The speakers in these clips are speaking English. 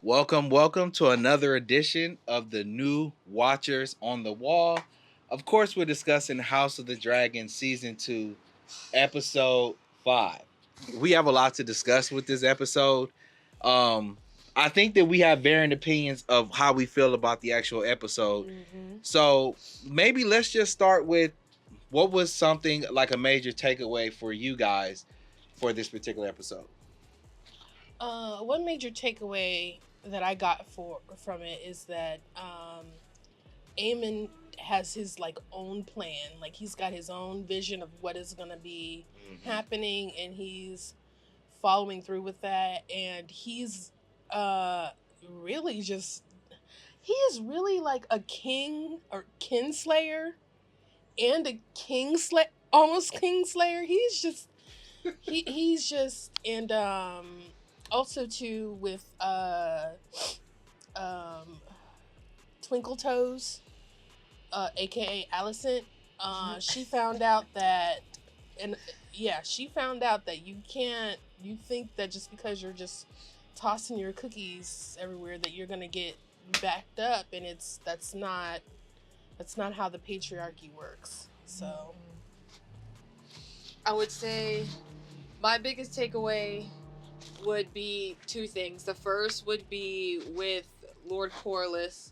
Welcome to another edition of the New Watchers on the Wall. Of course, we're discussing House of the Dragon Season 2, Episode 5. We have a lot to discuss with this episode. I think that we have varying opinions of how we feel about the actual episode. So maybe let's just start with what was something like a major takeaway for you guys for this particular episode. One major takeaway that I got from it is that Aemon has his own plan. Like he's got his own vision of what is gonna be happening, and he's following through with that. And he's really just he is really like a king or kinslayer and a almost kingslayer. He's just and also too with Twinkle Toes, aka Alicent. She found out that you think that just because you're just tossing your cookies everywhere that you're gonna get backed up, and that's not how the patriarchy works. So I would say my biggest takeaway would be two things. The first would be with Lord Corleous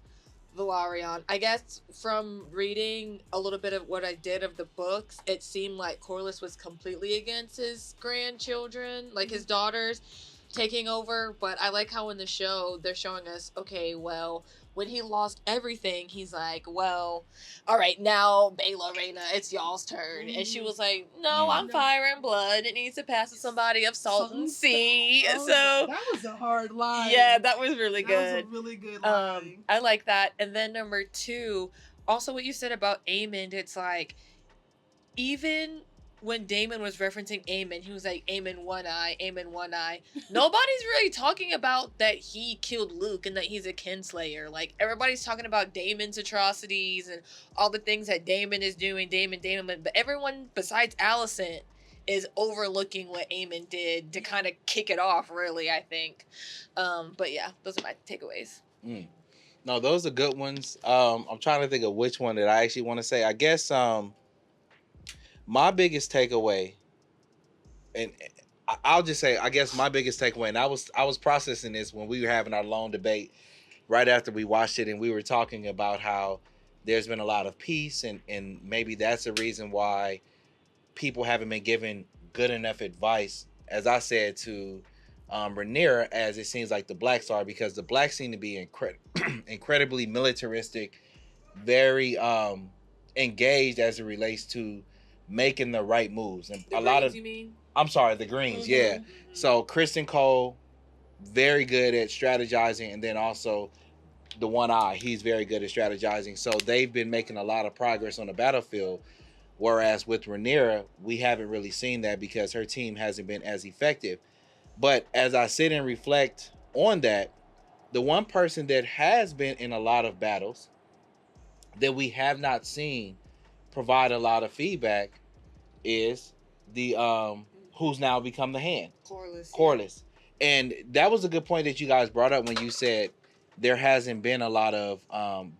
Velaryon. I guess from reading a little bit of what I did of the books, it seemed like Corleous was completely against his grandchildren, like his daughters taking over. But I like how in the show they're showing us, okay, well, when he lost everything, he's like, well, all right, now Baela, Rhaena, it's y'all's turn. And she was like, no, I'm fire and blood. It needs to pass to somebody of salt and sea. So that was a hard line. Yeah, that was really good. That was a really good line. I like that. And then number two, also what you said about Aemon, it's like, even when Daemon was referencing Aemon, he was like, Aemon one eye, Aemon one eye. Nobody's really talking about that he killed Luke and that he's a kinslayer. Like, everybody's talking about Daemon's atrocities and all the things that Daemon is doing, Daemon, but everyone besides Alicent is overlooking what Aemon did to kind of kick it off, really, I think. But yeah, those are my takeaways. No, those are good ones. I'm trying to think of which one that I actually want to say. I guess my biggest takeaway, and I'll just say, I guess my biggest takeaway, and I was processing this when we were having our long debate right after we watched it, and we were talking about how there's been a lot of peace, and maybe that's the reason why people haven't been given good enough advice, as I said, to Rhaenyra, as it seems like the Blacks are, because the Blacks seem to be incredibly militaristic, very engaged as it relates to making the right moves. And The Greens, you mean? I'm sorry, the Greens, yeah. So Kristen Cole, very good at strategizing, and then also the one eye, he's very good at strategizing. So they've been making a lot of progress on the battlefield, whereas with Rhaenyra, we haven't really seen that because her team hasn't been as effective. But as I sit and reflect on that, the one person that has been in a lot of battles that we have not seen provide a lot of feedback is the who's now become the hand, Corleous. And that was a good point that you guys brought up when you said there hasn't been a lot of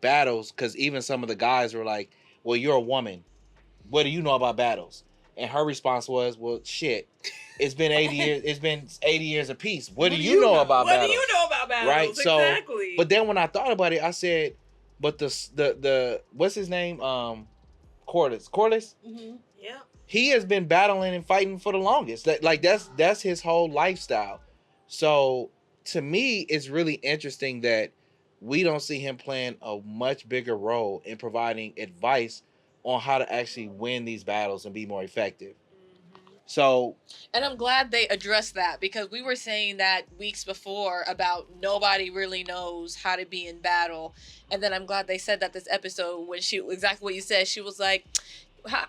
battles, because even some of the guys were like, well, you're a woman, what do you know about battles? And her response was, well, shit, it's been 80 years, it's been 80 years of peace, what do you know about battles? What do you know about battles? Right. Exactly. So but then when I thought about it, I said, but the what's his name, Corleous. Yeah. He has been battling and fighting for the longest. That's his whole lifestyle. So to me, it's really interesting that we don't see him playing a much bigger role in providing advice on how to actually win these battles and be more effective. So, and I'm glad they addressed that, because we were saying that weeks before about nobody really knows how to be in battle. And then I'm glad they said that this episode, when she, exactly what you said, she was like,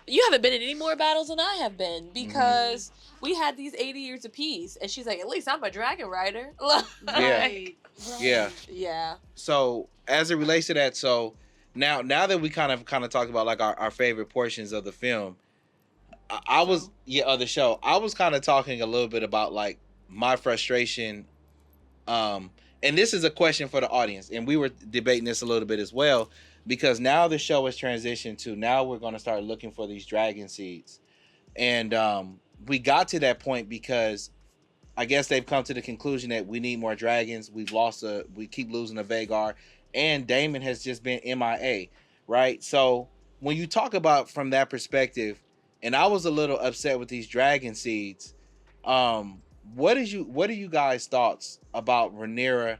you haven't been in any more battles than I have been, because we had these 80 years of peace. And she's like, at least I'm a dragon rider. Right. Yeah. So as it relates to that, so now that we kind of talked about like our favorite portions of the film, I was of the show. I was kind of talking a little bit about like my frustration and this is a question for the audience, and we were debating this a little bit as well, because now the show has transitioned to now we're going to start looking for these dragon seeds, and we got to that point because I guess they've come to the conclusion that we need more dragons. We keep losing to Vhagar, and Daemon has just been MIA, right? So when you talk about from that perspective, and I was a little upset with these dragon seeds. What are you guys' thoughts about Rhaenyra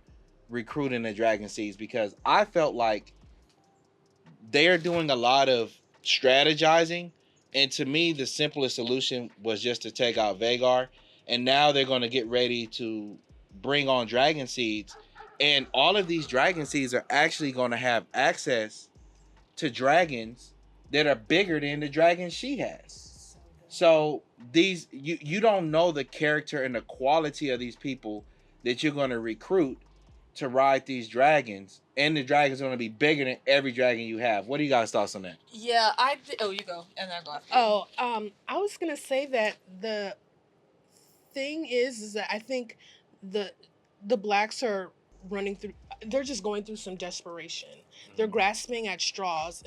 recruiting the dragon seeds? Because I felt like they're doing a lot of strategizing, and to me, the simplest solution was just to take out Vhagar. And now they're going to get ready to bring on dragon seeds, and all of these dragon seeds are actually going to have access to dragons that are bigger than the dragons she has. So these you don't know the character and the quality of these people that you're going to recruit to ride these dragons, and the dragons are going to be bigger than every dragon you have. What do you guys thoughts on that? Yeah, oh, you go, and then I go after you. I was gonna say that the thing is that I think the blacks are running through. They're just going through some desperation. They're grasping at straws,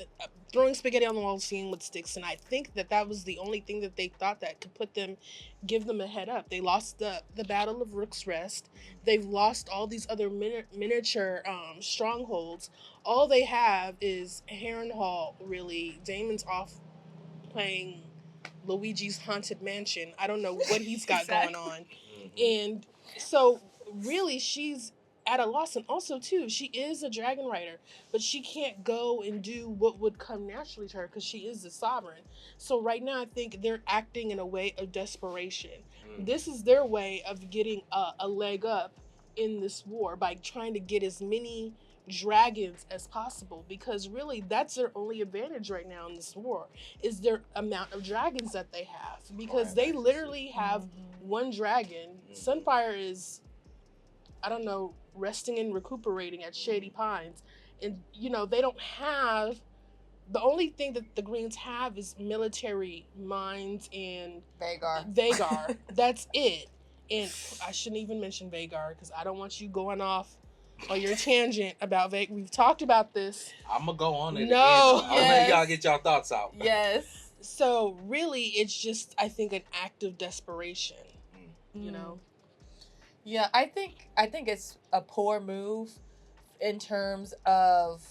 throwing spaghetti on the wall, seeing what sticks. And I think that was the only thing that they thought that could give them a head up. They lost the Battle of Rook's Rest. They've lost all these other miniature strongholds. All they have is Harrenhal. Really, Daemon's off playing Luigi's Haunted Mansion. I don't know what he's got Exactly. going on. And so really she's at a loss. And also too, she is a dragon rider, but she can't go and do what would come naturally to her because she is the sovereign. So right now I think they're acting in a way of desperation. This is their way of getting a leg up in this war by trying to get as many dragons as possible, because really that's their only advantage right now in this war is their amount of dragons that they have, because they literally have one dragon. Sunfire is, I don't know, resting and recuperating at Shady Pines, and they don't have, the only thing that the Greens have is military minds and Vhagar. That's it. And I shouldn't even mention Vhagar because I don't want you going off on your tangent about Vhagar. We've talked about this. I'm gonna go on it. No, again. I'll let y'all get y'all thoughts out. Yes. So really, it's just, I think, an act of desperation. You know. Yeah, I think it's a poor move in terms of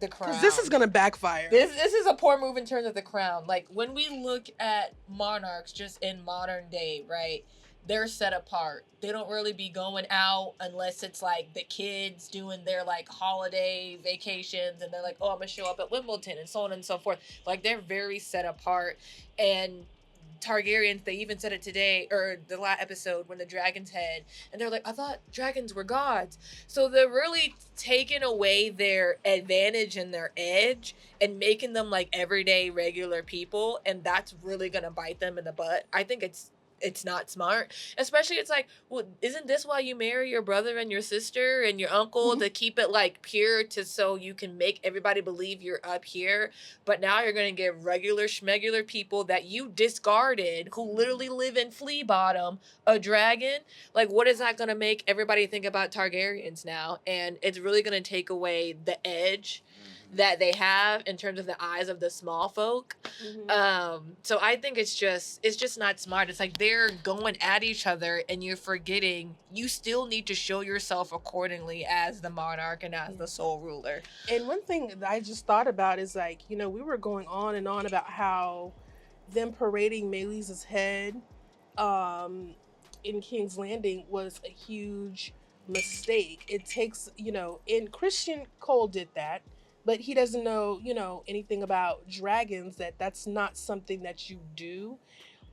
the crown. Because this is gonna backfire. This is a poor move in terms of the crown. Like when we look at monarchs just in modern day, right? They're set apart. They don't really be going out unless it's like the kids doing their like holiday vacations and they're like, oh, I'm gonna show up at Wimbledon and so on and so forth. Like they're very set apart. And Targaryens, they even said it today, or the last episode when the dragon's head, and they're like, I thought dragons were gods. So they're really taking away their advantage and their edge and making them like everyday regular people, and that's really gonna bite them in the butt. I think it's not smart. Especially it's like, well, isn't this why you marry your brother and your sister and your uncle, to keep it like pure, to so you can make everybody believe you're up here? But now you're gonna get regular schmegular people that you discarded, who literally live in Flea Bottom, a dragon. Like, what is that gonna make everybody think about Targaryens now? And it's really gonna take away the edge that they have in terms of the eyes of the small folk. So I think it's just not smart. It's like they're going at each other and you're forgetting you still need to show yourself accordingly as the monarch and as the sole ruler. And one thing that I just thought about is like, we were going on and on about how them parading Melee's head in King's Landing was a huge mistake. It takes, and Christian Cole did that, but he doesn't know, anything about dragons, that's not something that you do.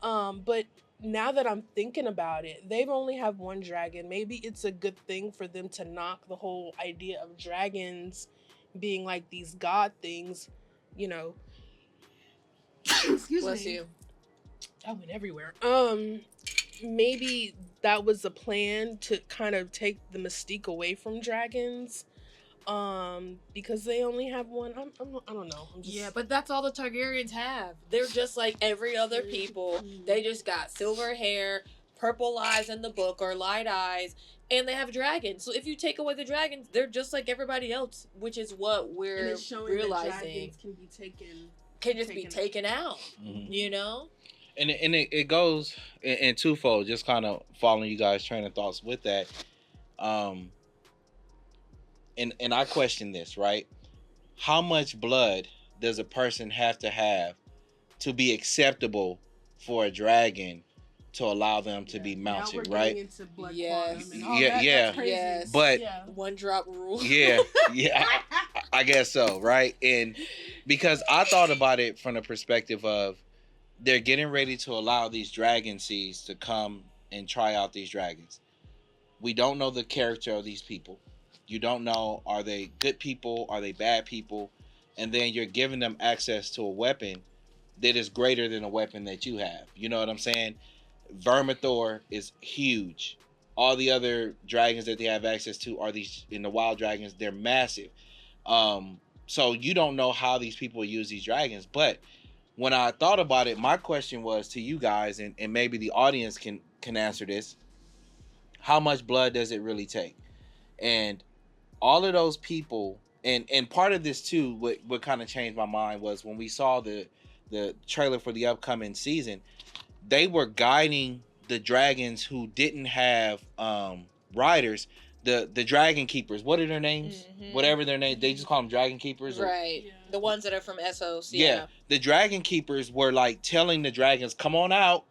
But now that I'm thinking about it, they've only have one dragon. Maybe it's a good thing for them to knock the whole idea of dragons being like these god things, Excuse Bless me. you. I went everywhere. Maybe that was a plan to kind of take the mystique away from dragons. Because they only have one. I don't know. Yeah, but that's all the Targaryens have. They're just like every other people. They just got silver hair, purple eyes in the book or light eyes, and they have dragons. So if you take away the dragons, they're just like everybody else, which is what we're realizing. That dragons can be taken. Can just be taken out, you know? And it goes in twofold, just kind of following you guys' train of thoughts with that. And I question this, right? How much blood does a person have to be acceptable for a dragon to allow them to be mounted, right? Into blood yes. Yes. But one drop rule. Yeah. I guess so, right? And because I thought about it from the perspective of they're getting ready to allow these dragon seeds to come and try out these dragons. We don't know the character of these people. You don't know, are they good people? Are they bad people? And then you're giving them access to a weapon that is greater than a weapon that you have. You know what I'm saying? Vermithor is huge. All the other dragons that they have access to are these, in the wild dragons, they're massive. So you don't know how these people use these dragons. But when I thought about it, my question was to you guys, and maybe the audience can answer this. How much blood does it really take? And all of those people, and part of this too, what kind of changed my mind was when we saw the trailer for the upcoming season, they were guiding the dragons who didn't have riders, the dragon keepers. What are their names? Whatever their name, they just call them dragon keepers. Right. The ones that are from Essos. Yeah. The dragon keepers were like telling the dragons, come on out,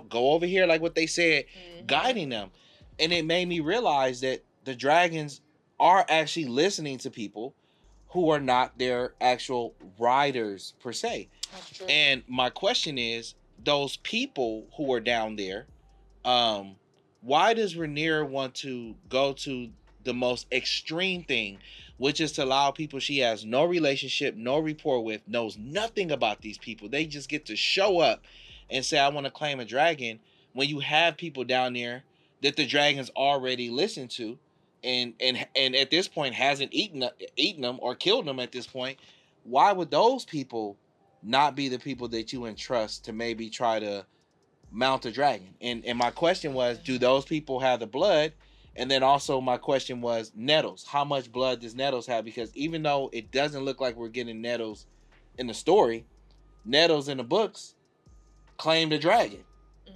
go over here, like what they said, guiding them. And it made me realize that the dragons are actually listening to people who are not their actual riders per se. That's true. And my question is, those people who are down there, why does Rhaenyra want to go to the most extreme thing, which is to allow people she has no relationship, no rapport with, knows nothing about these people? They just get to show up and say, I want to claim a dragon, when you have people down there that the dragons already listened to, and at this point hasn't eaten them or killed them at this point. Why would those people not be the people that you entrust to maybe try to mount a dragon? And my question was, do those people have the blood? And then also my question was, Nettles. How much blood does Nettles have? Because even though it doesn't look like we're getting Nettles in the story, Nettles in the books claimed a dragon.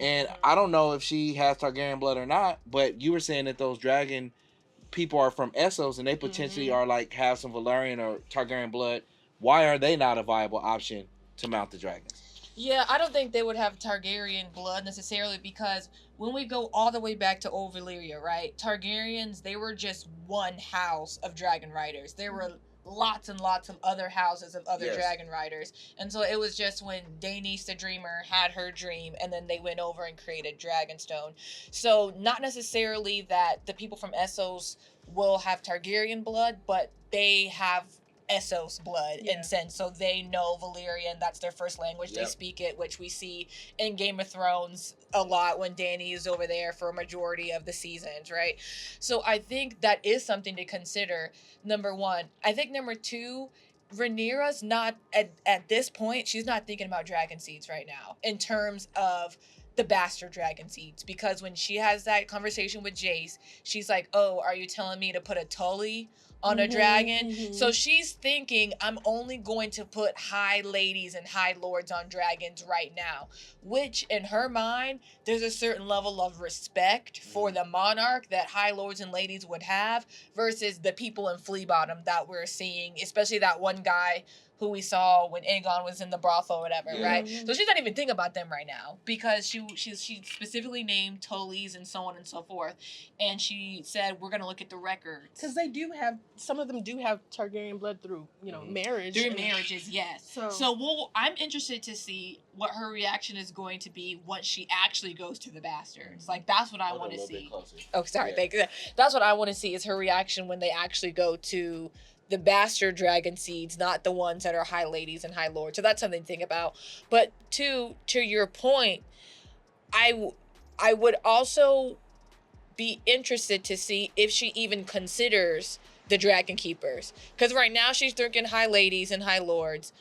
And I don't know if she has Targaryen blood or not, but you were saying that those dragon people are from Essos and they potentially are like have some Valyrian or Targaryen blood. Why are they not a viable option to mount the dragons? Yeah, I don't think they would have Targaryen blood necessarily, because when we go all the way back to Old Valyria, right? Targaryens, they were just one house of dragon riders. There were lots and lots of other houses of other dragon riders. And so it was just when Daenerys the Dreamer had her dream, and then they went over and created Dragonstone. So not necessarily that the people from Essos will have Targaryen blood, but they have Essos blood in sense, so they know Valyrian. That's their first language. They speak it, which we see in Game of Thrones a lot when Dany is over there for a majority of the seasons, right? So I think that is something to consider, number one. I think number two, Rhaenyra's not at this point, she's not thinking about dragon seeds right now in terms of the bastard dragon seeds, because when she has that conversation with Jace, she's like, oh, are you telling me to put a Tully on a dragon? So she's thinking, I'm only going to put high ladies and high lords on dragons right now, which in her mind, there's a certain level of respect for the monarch that high lords and ladies would have versus the people in Flea Bottom that we're seeing, especially that one guy who we saw when Aegon was in the brothel or whatever, right? So she's not even thinking about them right now, because she specifically named Tullys and so on and so forth, and she said we're gonna look at the records, because they do have, some of them do have Targaryen blood through marriage. Through marriages, yes. So I'm interested to see what her reaction is going to be once she actually goes to the bastards. Like, that's what I want to see. Oh, sorry, thank you. That's what I want to see, is her reaction when they actually go to the bastard dragon seeds, not the ones that are high ladies and high lords. So that's something to think about. But to your point, I would also be interested to see if she even considers the dragon keepers, because right now she's thinking high ladies and high lords,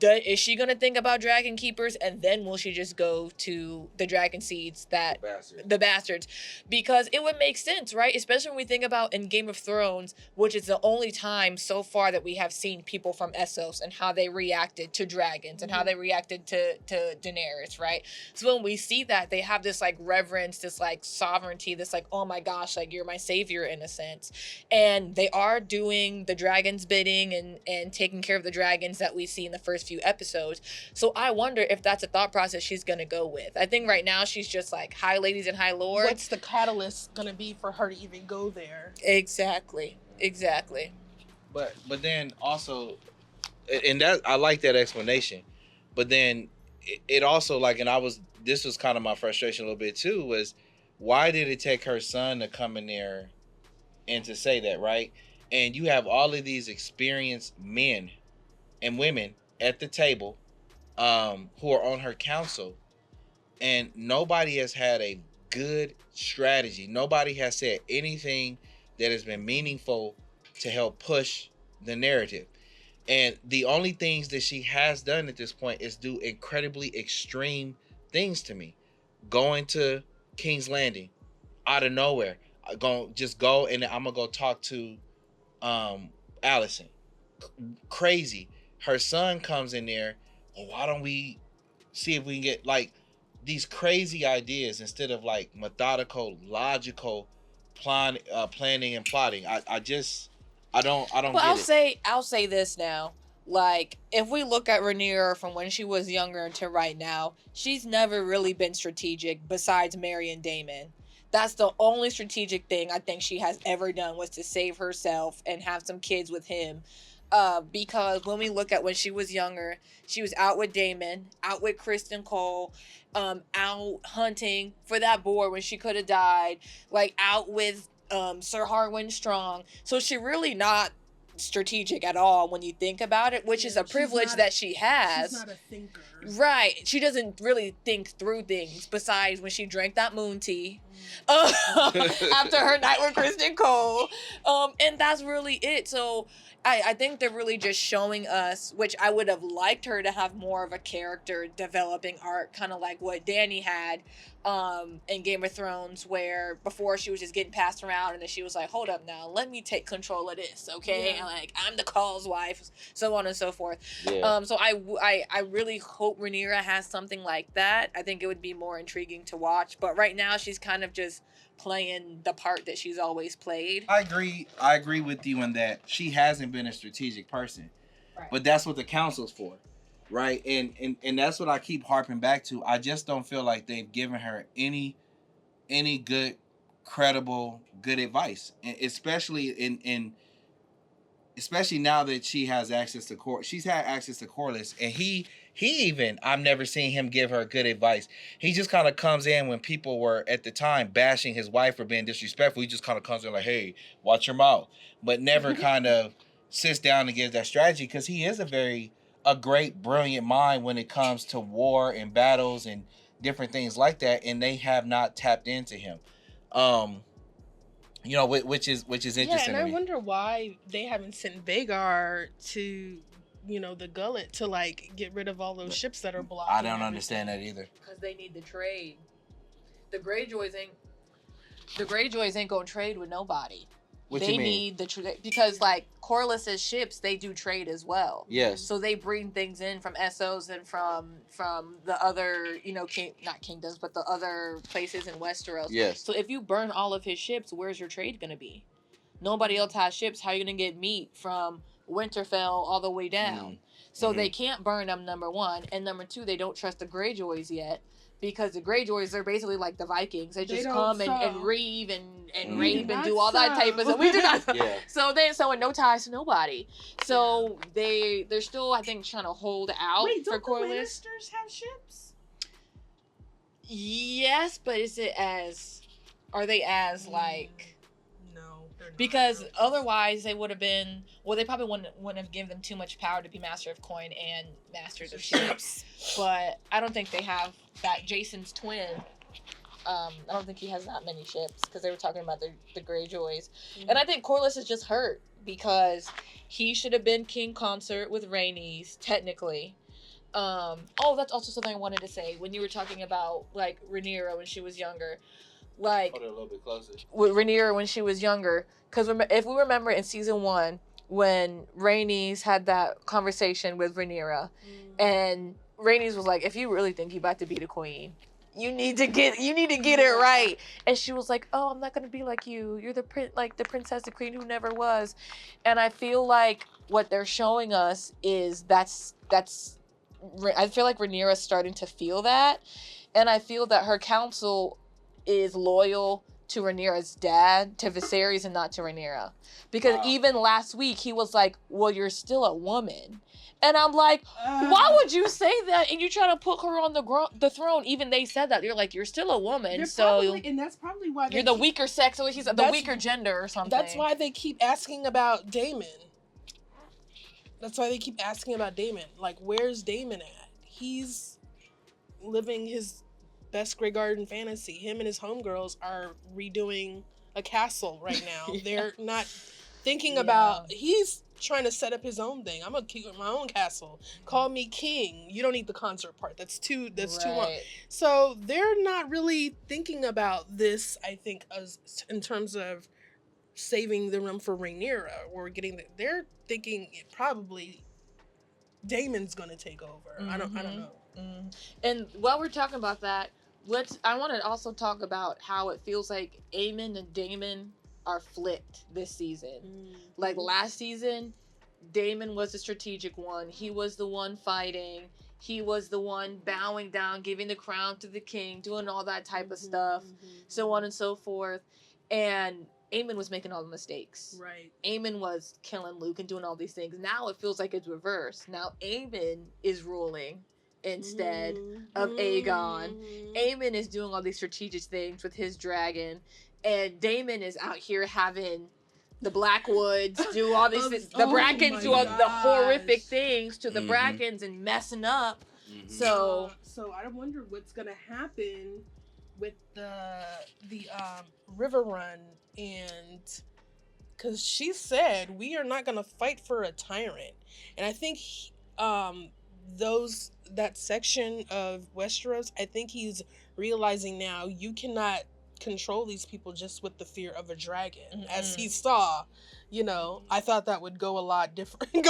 Is she gonna think about dragon keepers, and then will she just go to the dragon seeds that the bastards? Because it would make sense, right? Especially when we think about in Game of Thrones, which is the only time so far that we have seen people from Essos and how they reacted to dragons and how they reacted to Daenerys, right? So when we see that, they have this like reverence, this like sovereignty, this like, oh my gosh, like you're my savior in a sense, and they are doing the dragon's bidding and taking care of the dragons that we see in the first few episodes. So I wonder if that's a thought process she's gonna go with. I think right now she's just like high ladies and high lords. What's the catalyst gonna be for her to even go there? Exactly. But then also, and that I like that explanation. But then it also like, and this was kind of my frustration a little bit too, was why did it take her son to come in there and to say that, right? And you have all of these experienced men and women at the table who are on her council, and nobody has had a good strategy. Nobody has said anything that has been meaningful to help push the narrative. And the only things that she has done at this point is do incredibly extreme things to me. Going to King's Landing out of nowhere. Just go and I'm gonna go talk to Allison. Crazy. Her son comes in there. Well, why don't we see if we can get like these crazy ideas instead of like methodical, logical planning and plotting. I don't Well, get it. I'll say this now. Like, if we look at Rhaenyra from when she was younger to right now, she's never really been strategic besides marrying Daemon. That's the only strategic thing I think she has ever done, was to save herself and have some kids with him. Because when we look at when she was younger, she was out with Daemon, out with Kristen Cole, out hunting for that boar when she could have died, like out with Sir Harwin Strong. So she really not strategic at all when you think about it, which is a privilege that she has. She's not a thinker. Right. She doesn't really think through things besides when she drank that moon tea after her night with Kristen Cole. And that's really it. So I think they're really just showing us, which I would have liked her to have more of a character developing arc, kind of like what Dany had in Game of Thrones, where before she was just getting passed around and then she was like, hold up now, let me take control of this, okay? Yeah. Like, I'm the call's wife, so on and so forth. Yeah. So I really hope Rhaenyra has something like that. I think it would be more intriguing to watch. But right now she's kind of just playing the part that she's always played. I agree with you in that she hasn't been a strategic person. Right. But that's what the council's for. Right? And that's what I keep harping back to. I just don't feel like they've given her any good, credible, good advice. And especially now that she has access to she's had access to Corleous, and he even, I've never seen him give her good advice. He just kind of comes in when people were at the time bashing his wife for being disrespectful. He just kind of comes in like, hey, watch your mouth, but never kind of sits down and gives that strategy, because he is a great, brilliant mind when it comes to war and battles and different things like that, and they have not tapped into him. Which is interesting. Yeah, and to I me. wonder why they haven't sent Vhagar to, the gullet to like get rid of all those ships that are blocking. I don't understand that either. Because they need the trade. The Greyjoys ain't gonna trade with nobody. What they you mean? need the trade because like Corliss's ships, they do trade as well. Yes. So they bring things in from Essos and from the other, not kingdoms, but the other places in Westeros. Yes. So if you burn all of his ships, where's your trade gonna be? Nobody else has ships. How are you gonna get meat from Winterfell all the way down? So they can't burn them, number one, and number two, they don't trust the Greyjoys yet. Because the Greyjoys are basically like the Vikings. They just come and reave and rape and do all that type of stuff. We do not. Yeah. So they're sewing no ties to nobody. So they're still, I think, trying to hold out for Corleys. Wait, don't the Lannisters have ships? Yes, but are they as like? No, they're not. Because otherwise they would have been. Well, they probably wouldn't have given them too much power to be master of coin and masters of ships. But I don't think they have that. Jason's twin. I don't think he has that many ships because they were talking about the Greyjoys, and I think Corlys is just hurt. because he should have been king consort with Rhaenys, technically. That's also something I wanted to say when you were talking about like Rhaenyra when she was younger. Like, hold it a little bit closer. With Rhaenyra when she was younger, because if we remember in season 1 when Rhaenys had that conversation with Rhaenyra, and Rhaenys was like, "If you really think you about to be the queen, you need to get it right." And she was like, "Oh, I'm not gonna be like you. You're the princess, the queen who never was." And I feel like what they're showing us is that's. I feel like Rhaenyra's starting to feel that, and I feel that her council is loyal to Rhaenyra's dad, to Viserys, and not to Rhaenyra. Because even last week, he was like, "Well, you're still a woman." And I'm like, why would you say that? And you try to put her on the throne. Even they said that. You're like, you're still a woman. And that's probably why you're the weaker sex. Or he's the weaker gender or something. That's why they keep asking about Daemon. Like, where's Daemon at? He's living his best Grey Garden fantasy. Him and his homegirls are redoing a castle right now. They're not thinking about. He's trying to set up his own thing. I'm gonna keep my own castle. Call me king. You don't need the consort part. That's too long. So they're not really thinking about this. I think as in terms of saving the room for Rhaenyra or they're thinking probably Daemon's gonna take over. I don't know. And while we're talking about that, I want to also talk about how it feels like Aemon and Daemon are flipped this season. Like last season, Daemon was the strategic one. He was the one fighting. He was the one bowing down, giving the crown to the king, doing all that type of stuff, so on and so forth. And Aemon was making all the mistakes. Right. Aemon was killing Luke and doing all these things. Now it feels like it's reversed. Now Aemon is ruling instead of Aegon. Aemon is doing all these strategic things with his dragon, and Daemon is out here having the Blackwoods do all these things. The Brackens do all the horrific things to the Brackens and messing up. So I wonder what's gonna happen with the River Run, and because she said we are not gonna fight for a tyrant, and I think that section of Westeros, I think he's realizing now you cannot control these people just with the fear of a dragon, as he saw. I thought that would go a lot differently.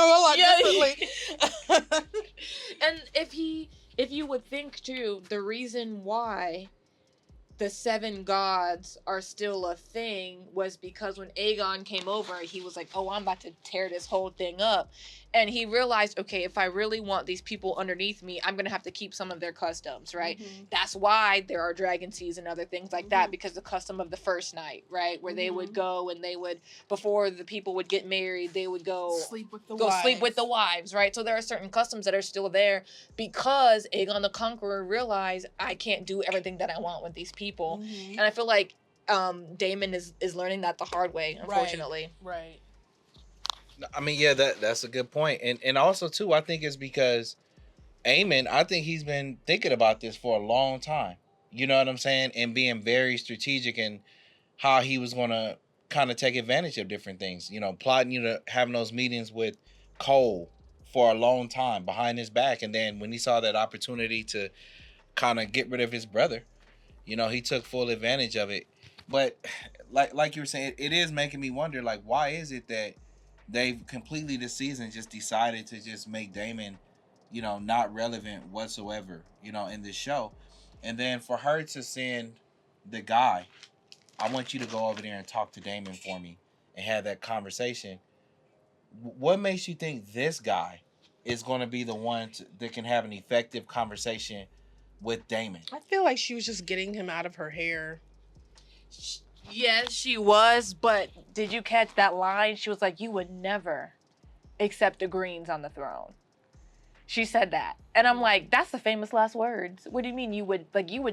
And if you would think too, the reason why the 7 gods are still a thing was because when Aegon came over, he was like, "Oh, I'm about to tear this whole thing up." And he realized, okay, if I really want these people underneath me, I'm going to have to keep some of their customs, right? That's why there are dragon seas and other things like that, because the custom of the first night, right? Where they would go and they would, before the people would get married, they would go sleep with the wives, right? So there are certain customs that are still there because Aegon the Conqueror realized, I can't do everything that I want with these people. And I feel like Daemon is learning that the hard way, unfortunately. Right. I mean, yeah, that's a good point. And also, too, I think it's because Aemon, I think he's been thinking about this for a long time. You know what I'm saying? And being very strategic in how he was going to kind of take advantage of different things. Plotting, having those meetings with Cole for a long time behind his back. And then when he saw that opportunity to kind of get rid of his brother, he took full advantage of it. But like you were saying, it is making me wonder, like, why is it that they've completely this season just decided to just make Daemon, not relevant whatsoever, in this show. And then for her to send the guy, I want you to go over there and talk to Daemon for me and have that conversation. What makes you think this guy is going to be the one that can have an effective conversation with Daemon? I feel like she was just getting him out of her hair. Yes, she was, but did you catch that line? She was like, "You would never accept the Greens on the throne." She said that. And I'm like, that's the famous last words. What do you mean you would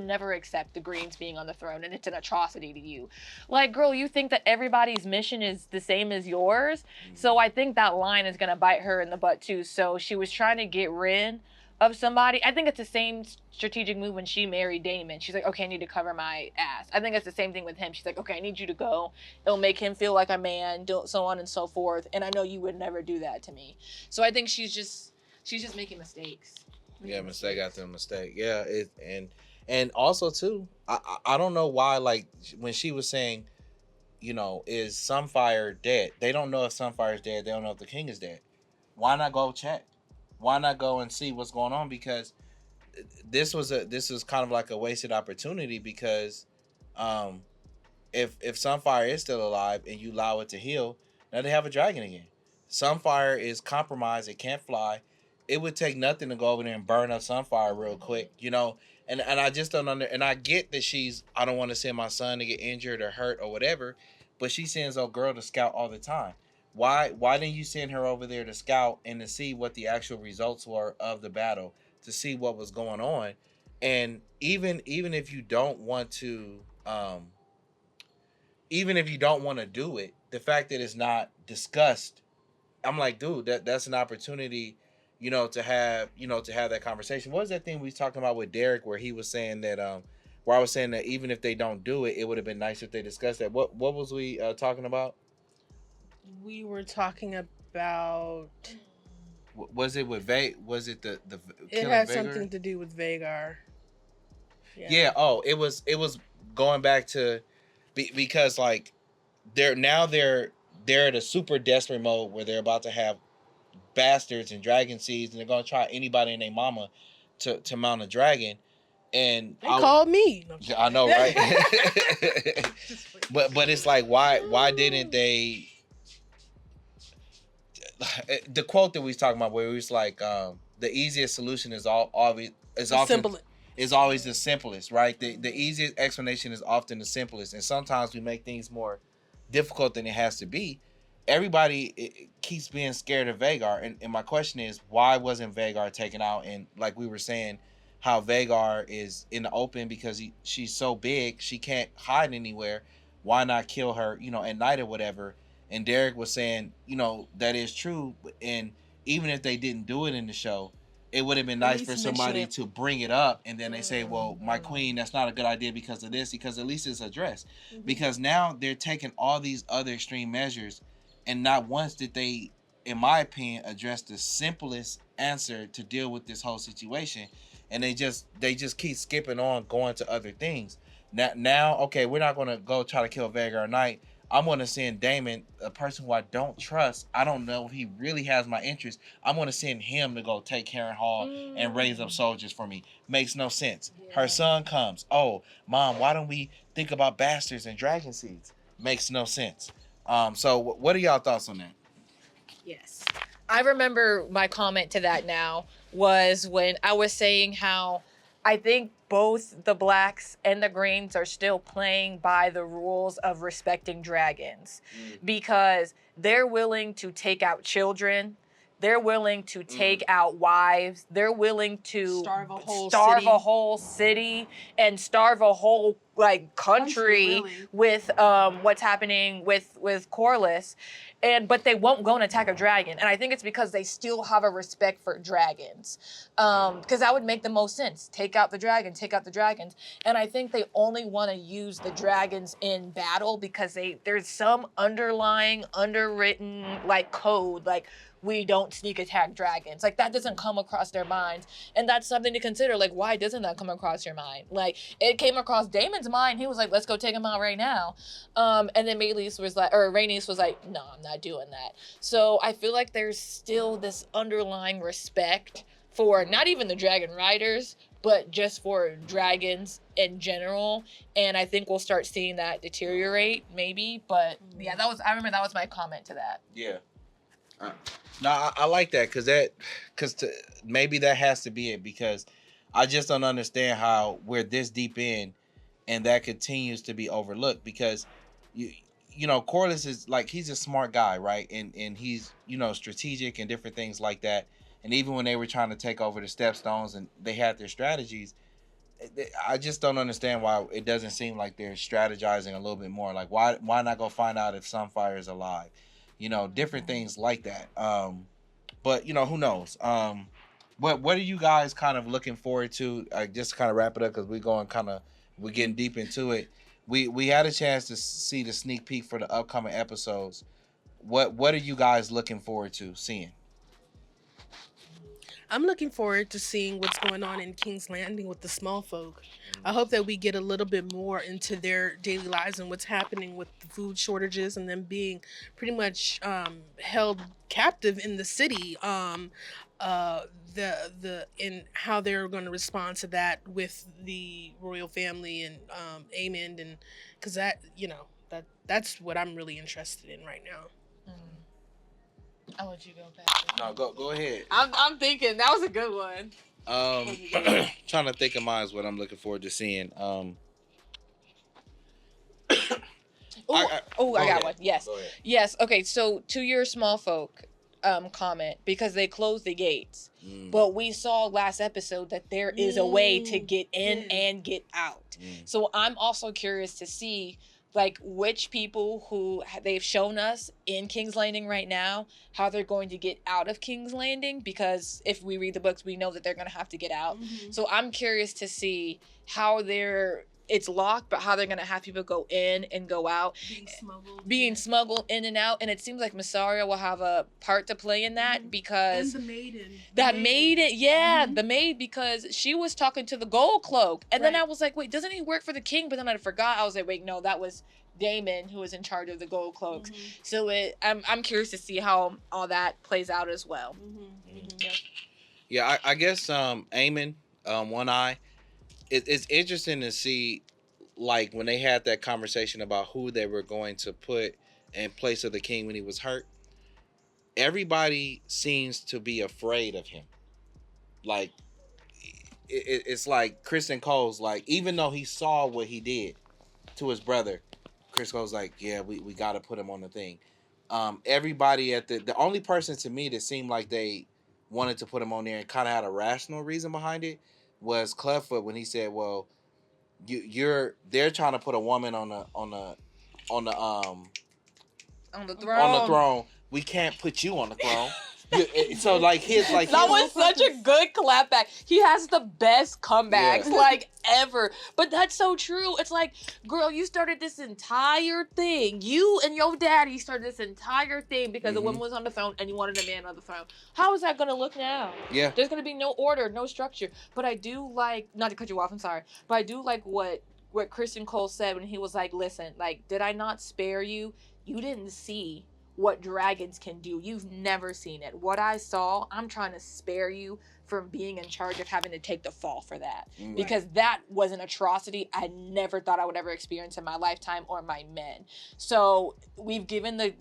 never accept the Greens being on the throne and it's an atrocity to you? Like, girl, you think that everybody's mission is the same as yours? So I think that line is going to bite her in the butt too. So she was trying to get rid of somebody. I think it's the same strategic move when she married Daemon. She's like, okay, I need to cover my ass. I think it's the same thing with him. She's like, okay, I need you to go. It'll make him feel like a man, so on and so forth. And I know you would never do that to me. So I think she's just making mistakes. Yeah, mistake after mistake. Yeah, and also too, I don't know why, like when she was saying, you know, is Sunfire dead? They don't know if Sunfire's dead. They don't know if the king is dead. Why not go check? Why not go and see what's going on? Because this was kind of like a wasted opportunity, because if Sunfire is still alive and you allow it to heal, now they have a dragon again. Sunfire is compromised, it can't fly. It would take nothing to go over there and burn up Sunfire real quick, you know. And I just don't and I get that I don't want to send my son to get injured or hurt or whatever, but she sends old girl to scout all the time. Why didn't you send her over there to scout and to see what the actual results were of the battle, to see what was going on? And even if you don't want to do it, the fact that it's not discussed, I'm like, dude, that's an opportunity, you know, to have that conversation. What was that thing we was talking about with Derek, where he was saying that where I was saying that even if they don't do it, it would have been nice if they discussed that. What was we talking about? We were talking about. Was it with Was it the It had something to do with Vhagar. Yeah. Oh, it was going back to because like they're at a super desperate mode where they're about to have bastards and dragon seeds, and they're gonna try anybody and their mama to mount a dragon. And they called me. No, I know, right? but it's like, why didn't they? The quote that we was talking about, where it was like, the easiest solution is always the simplest, right? The easiest explanation is often the simplest, and sometimes we make things more difficult than it has to be. Everybody keeps being scared of Vhagar, and my question is, why wasn't Vhagar taken out? And like we were saying, how Vhagar is in the open because she's so big, she can't hide anywhere. Why not kill her, you know, at night or whatever? And Derek was saying, you know, that is true. And even if they didn't do it in the show, it would have been nice for somebody to bring it up, and then they say, well, my queen, that's not a good idea because of this, because at least it's addressed. Mm-hmm. Because now they're taking all these other extreme measures, and not once did they, in my opinion, address the simplest answer to deal with this whole situation. And they just keep skipping on, going to other things. Now, okay, we're not going to go try to kill Vhagar at night. I'm going to send Daemon, a person who I don't trust. I don't know if he really has my interest. I'm going to send him to go take Harrenhal and raise up soldiers for me. Makes no sense. Yeah. Her son comes. Oh, Mom, why don't we think about bastards and dragon seeds? Makes no sense. So what are y'all thoughts on that? Yes. I remember my comment to that now was when I was saying how I think both the blacks and the greens are still playing by the rules of respecting dragons, because they're willing to take out children. They're willing to take out wives. They're willing to starve a whole city and starve a whole country really. With what's happening with Corleous. But they won't go and attack a dragon. And I think it's because they still have a respect for dragons. Because that would make the most sense. Take out the dragons. And I think they only want to use the dragons in battle because there's some underlying, underwritten code, we don't sneak attack dragons. That doesn't come across their minds. And that's something to consider. Why doesn't that come across your mind? It came across Daemon's mind. He was like, let's go take him out right now. And then Rhaenys was like, no, I'm not doing that. So I feel like there's still this underlying respect for not even the dragon riders, but just for dragons in general. And I think we'll start seeing that deteriorate maybe. But yeah, I remember that was my comment to that. Yeah. No, I like that because maybe that has to be it, because I just don't understand how we're this deep in and that continues to be overlooked, because you know Corleous is he's a smart guy, right? And he's strategic and different things like that. And even when they were trying to take over the Stepstones and they had their strategies, I just don't understand why it doesn't seem like they're strategizing a little bit more. Why not go find out if Sunfire is alive? Different things like that. But who knows? What are you guys kind of looking forward to? Just kind of wrap it up because we're getting deep into it. We had a chance to see the sneak peek for the upcoming episodes. What are you guys looking forward to seeing? I'm looking forward to seeing what's going on in King's Landing with the small folk. I hope that we get a little bit more into their daily lives and what's happening with the food shortages and them being pretty much held captive in the city. The and how they're going to respond to that with the royal family and Aemon, and because that's what I'm really interested in right now. I'll let you go back. No, go ahead. I'm thinking that was a good one. Trying to think of mine is what I'm looking forward to seeing. I got one. Yes. Okay. So to your small folk comment, because they closed the gates, but we saw last episode that there is a way to get in and get out. So I'm also curious to see like which people who they've shown us in King's Landing right now, how they're going to get out of King's Landing, because if we read the books, we know that they're going to have to get out. So I'm curious to see how it's locked, but how they're going to have people go in and go out. Being smuggled in and out. And it seems like Mysaria will have a part to play in that because... And the maiden. The maid, because she was talking to the gold cloak. And then I was like, wait, doesn't he work for the king? But then I forgot. I was like, wait, no, that was Daemon who was in charge of the gold cloaks. So I'm curious to see how all that plays out as well. Yeah, I guess Aemon, One Eye, it's interesting to see, like, when they had that conversation about who they were going to put in place of the king when he was hurt. Everybody seems to be afraid of him. Like, it's like Kristen Cole's like, even though he saw what he did to his brother, Chris Cole's like, yeah, we got to put him on the thing. Everybody at the only person to me that seemed like they wanted to put him on there and kind of had a rational reason behind it was Clubfoot when he said, "Well, they're trying to put a woman on the throne. We can't put you on the throne." So like that was such a good clapback. He has the best comebacks like ever. But that's so true. It's like, girl, you started this entire thing. You and your daddy started this entire thing because the woman was on the throne and you wanted a man on the throne. How is that going to look now? Yeah. There's going to be no order, no structure. But I do like, not to cut you off, I'm sorry, but I do like what Christian Cole said when he was like, listen, like, did I not spare you? You didn't see what dragons can do. You've never seen it. What I saw, I'm trying to spare you from being in charge of having to take the fall for that. Because that was an atrocity I never thought I would ever experience in my lifetime or my men. So we've given the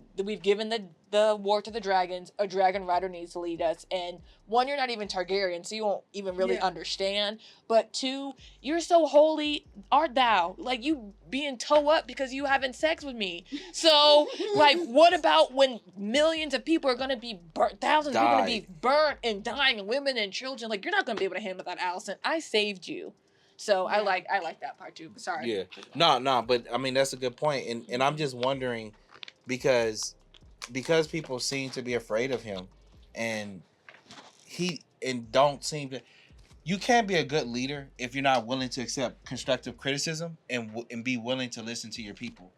war to the dragons. A dragon rider needs to lead us. And one, you're not even Targaryen, so you won't even really understand. But two, you're so holy, art thou? Like, you being toe up because you having sex with me. So, like, what about when millions of people are going to be burnt, thousands of people are going to be burnt and dying, and women and children? Like, you're not going to be able to handle that, Allison. I saved you. So I like that part too. Sorry. Yeah. No, but I mean, that's a good point. And I'm just wondering because people seem to be afraid of him and don't seem to. You can't be a good leader if you're not willing to accept constructive criticism and be willing to listen to your people.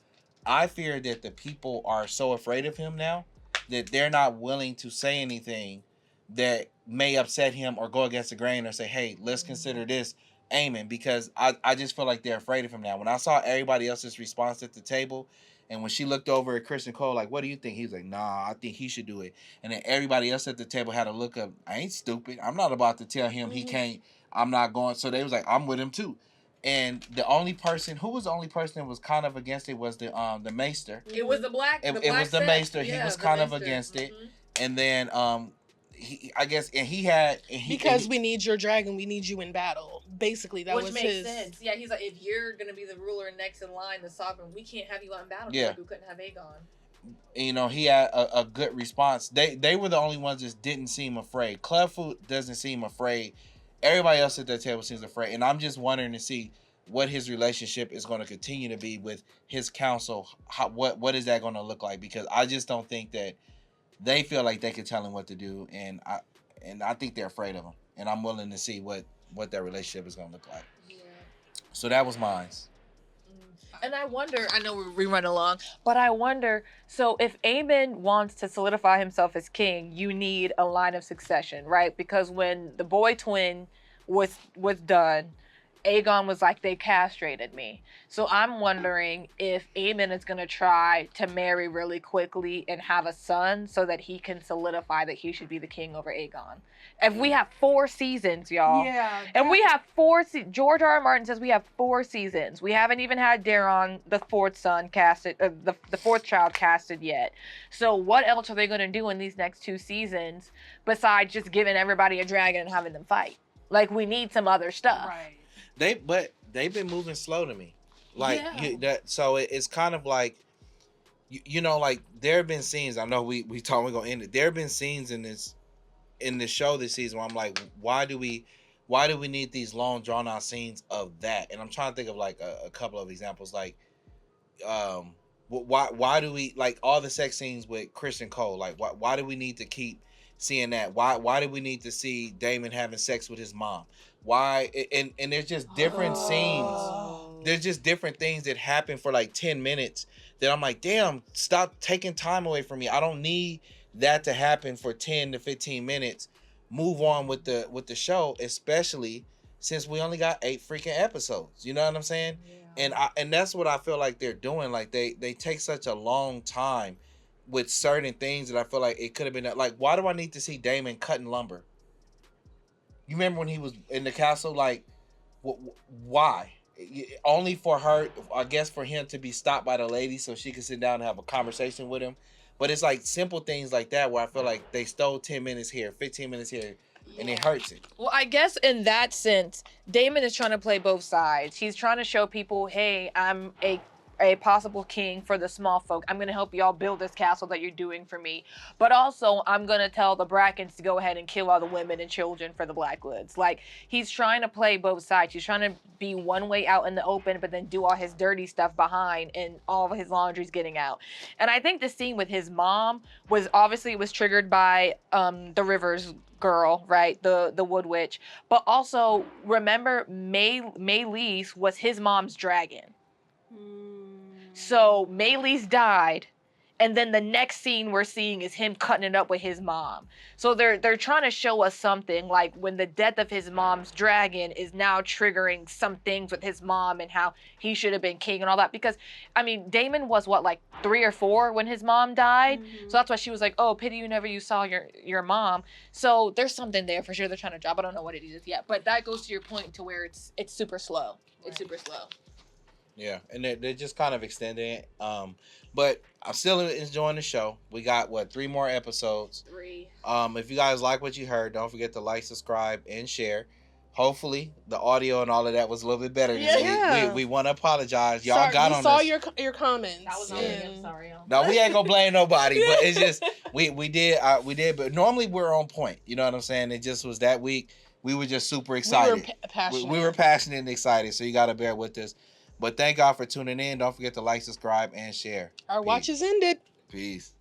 I fear that the people are so afraid of him now that they're not willing to say anything that may upset him or go against the grain or say, hey, let's consider this Aemon, because I just feel like they're afraid of him now. When I saw everybody else's response at the table, and when she looked over at Christian Cole, like, what do you think? He was like, nah, I think he should do it. And then everybody else at the table had a look of, I ain't stupid. I'm not about to tell him he can't. I'm not going. So they was like, I'm with him too. And who was the only person that was kind of against it was the Maester. It was the black. It was the Maester. He was kind of against it. And then because we need your dragon, we need you in battle. Basically, that was his. Which makes sense. Yeah, he's like, if you're gonna be the ruler next in line, the sovereign, we can't have you out in battle. Yeah, like we couldn't have Aegon. You know, he had a good response. They were the only ones that didn't seem afraid. Clubfoot doesn't seem afraid. Everybody else at that table seems afraid, and I'm just wondering to see what his relationship is going to continue to be with his council. What is that going to look like? Because I just don't think that they feel like they can tell him what to do, and I think they're afraid of him. and I'm willing to see what that relationship is gonna look like. Yeah. So that was mine. And I wonder, I know we run along, but I wonder, so if Aemon wants to solidify himself as king, you need a line of succession, right? Because when the boy twin was done, Aegon was like, they castrated me. So I'm wondering if Aemon is going to try to marry really quickly and have a son so that he can solidify that he should be the king over Aegon. If we have 4 seasons, y'all. Yeah. And we have 4 George R. R. Martin says we have 4 seasons. We haven't even had Daeron, the 4th son, casted, the 4th child casted yet. So what else are they going to do in these next 2 seasons besides just giving everybody a dragon and having them fight? Like, we need some other stuff. Right. They've been moving slow to me, like so it's kind of like, you know, like there have been scenes. I know we thought we're gonna end it. There have been scenes in the show this season where I'm like, why do we need these long drawn out scenes of that? And I'm trying to think of like a couple of examples, like why do we like all the sex scenes with Kristen Cole? Like why do we need to keep seeing that? Why do we need to see Daemon having sex with his mom? Why? And there's just different scenes. There's just different things that happen for like 10 minutes that I'm like, damn, stop taking time away from me. I don't need that to happen for 10 to 15 minutes. Move on with the show, especially since we only got 8 freaking episodes. You know what I'm saying? Yeah. And that's what I feel like they're doing. Like they take such a long time with certain things that I feel like it could have been like, why do I need to see Daemon cutting lumber? You remember when he was in the castle? Like, why? Only for her, I guess, for him to be stopped by the lady so she could sit down and have a conversation with him. But it's like simple things like that where I feel like they stole 10 minutes here, 15 minutes here, and it hurts it. Well, I guess in that sense, Daemon is trying to play both sides. He's trying to show people, hey, I'm a possible king for the small folk. I'm going to help y'all build this castle that you're doing for me. But also, I'm going to tell the Brackens to go ahead and kill all the women and children for the Blackwoods. Like, he's trying to play both sides. He's trying to be one way out in the open, but then do all his dirty stuff behind, and all of his laundry's getting out. And I think the scene with his mom was triggered by the Rivers girl, right? The Wood Witch. But also, remember, Meleys was his mom's dragon. So Meleys died, and then the next scene we're seeing is him cutting it up with his mom. So they're trying to show us something, like when the death of his mom's dragon is now triggering some things with his mom and how he should have been king and all that. Because, I mean, Daemon was what, like 3 or 4 when his mom died? Mm-hmm. So that's why she was like, oh, pity you saw your mom. So there's something there for sure they're trying to drop. I don't know what it is yet, but that goes to your point to where it's super slow. Right. It's super slow. Yeah, and they're just kind of extending it. But I'm still enjoying the show. We got 3 more episodes. 3. If you guys like what you heard, don't forget to like, subscribe, and share. Hopefully, the audio and all of that was a little bit better this week. We want to apologize. Y'all got on saw this. your comments. That was I'm sorry. No, we ain't gonna blame nobody, but it's just we did. But normally we're on point. You know what I'm saying? It just was that week. We were just super excited. We were passionate and excited. So you got to bear with us. But thank y'all for tuning in. Don't forget to like, subscribe, and share. Our watch is ended. Peace.